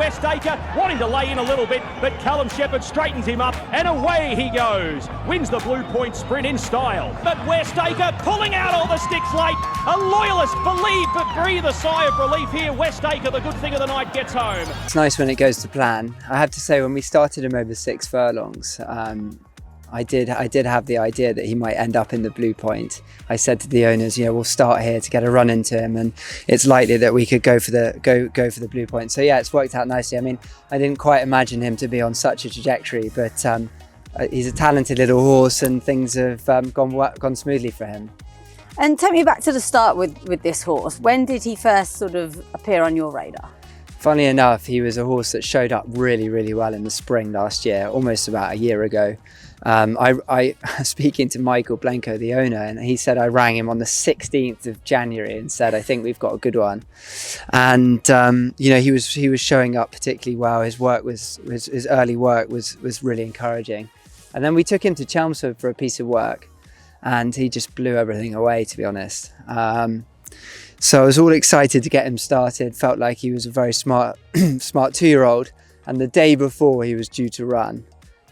West Acre, wanting to lay in a little bit, but Callum Shepherd straightens him up, and away he goes. Wins the Blue Point Sprint in style. But West Acre pulling out all the sticks late. A loyalist believe but breathe a sigh of relief here. West Acre, the good thing of the night, gets home. It's nice when it goes to plan. I have to say, when we started him over 6 furlongs, I did have the idea that he might end up in the Blue Point. I said to the owners, we'll start here to get a run into him, and it's likely that we could go for the Blue Point. So yeah, it's worked out nicely. I mean, I didn't quite imagine him to be on such a trajectory, but he's a talented little horse, and things have gone smoothly for him. And take me back to the start with this horse. When did he first sort of appear on your radar? Funnily enough, he was a horse that showed up really, really well in the spring last year, almost about a year ago. I speaking to Michael Blanco, the owner, and he said I rang him on the 16th of January and said, I think we've got a good one. And he was showing up particularly well. His early work was really encouraging. And then we took him to Chelmsford for a piece of work, and he just blew everything away, to be honest. So I was all excited to get him started. Felt like he was a very smart 2-year-old. And the day before he was due to run,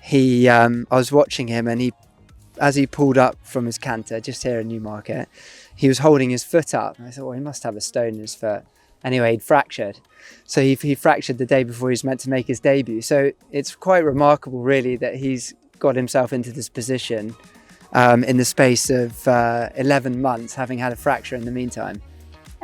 I was watching him, and as he pulled up from his canter just here in Newmarket, he was holding his foot up. And I thought, well, he must have a stone in his foot. Anyway, he'd fractured. So he fractured the day before he was meant to make his debut. So it's quite remarkable, really, that he's got himself into this position in the space of 11 months, having had a fracture in the meantime.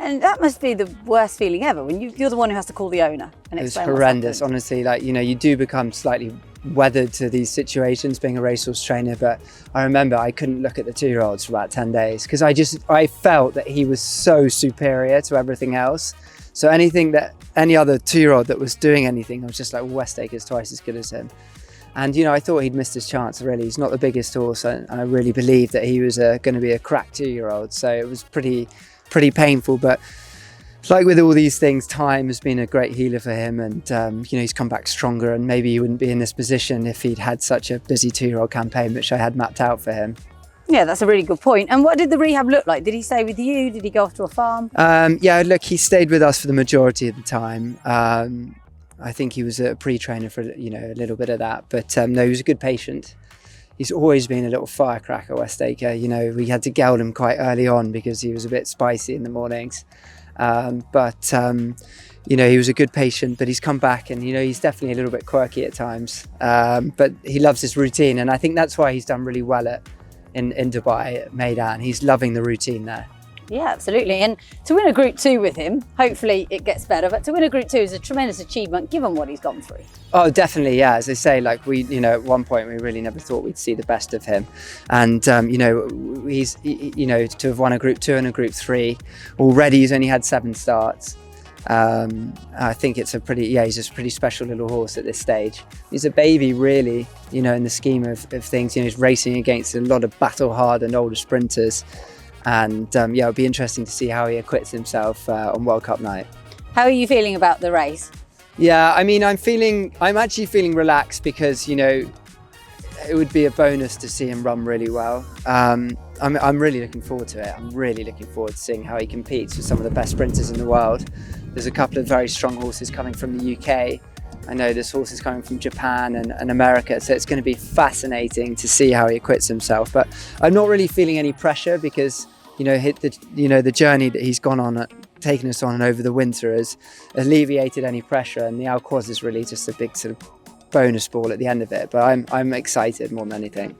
And that must be the worst feeling ever, when you're the one who has to call the owner and explain. It was horrendous, honestly. Like, you do become slightly weathered to these situations, being a racehorse trainer. But I remember I couldn't look at the 2-year-olds for about 10 days because I felt that he was so superior to everything else. So any other 2-year-old that was doing anything, I was just like, well, West Acre's twice as good as him. And, I thought he'd missed his chance, really. He's not the biggest horse, and I really believed that he was going to be a crack 2-year-old. So it was pretty painful, but like with all these things, time has been a great healer for him, and he's come back stronger, and maybe he wouldn't be in this position if he'd had such a busy 2-year-old campaign, which I had mapped out for him. Yeah, that's a really good point. And what did the rehab look like? Did he stay with you? Did he go off to a farm? Yeah, look, he stayed with us for the majority of the time. I think he was a pre-trainer for a little bit of that, but no, he was a good patient. He's always been a little firecracker, West Acre. We had to geld him quite early on because he was a bit spicy in the mornings. But he was a good patient, but he's come back, and, he's definitely a little bit quirky at times. But he loves his routine, and I think that's why he's done really well in Dubai at Meydan. He's loving the routine there. Yeah, absolutely. And to win a Group 2 with him, hopefully it gets better, but to win a Group 2 is a tremendous achievement given what he's gone through. Oh, definitely, yeah. As I say, like at one point we really never thought we'd see the best of him. And, he's, to have won a Group 2 and a Group 3, already he's only had 7 starts. I think he's a pretty special little horse at this stage. He's a baby, really, in the scheme of things. He's racing against a lot of battle-hardened older sprinters. And it'll be interesting to see how he acquits himself on World Cup night. How are you feeling about the race? Yeah, I mean, I'm actually feeling relaxed because, it would be a bonus to see him run really well. I'm really looking forward to it. I'm really looking forward to seeing how he competes with some of the best sprinters in the world. There's a couple of very strong horses coming from the UK. I know there's horses coming from Japan and America, so it's going to be fascinating to see how he acquits himself. But I'm not really feeling any pressure because, the journey that he's gone on, taken us on over the winter has alleviated any pressure, and the Al Quoz is really just a big sort of bonus ball at the end of it. But I'm excited more than anything.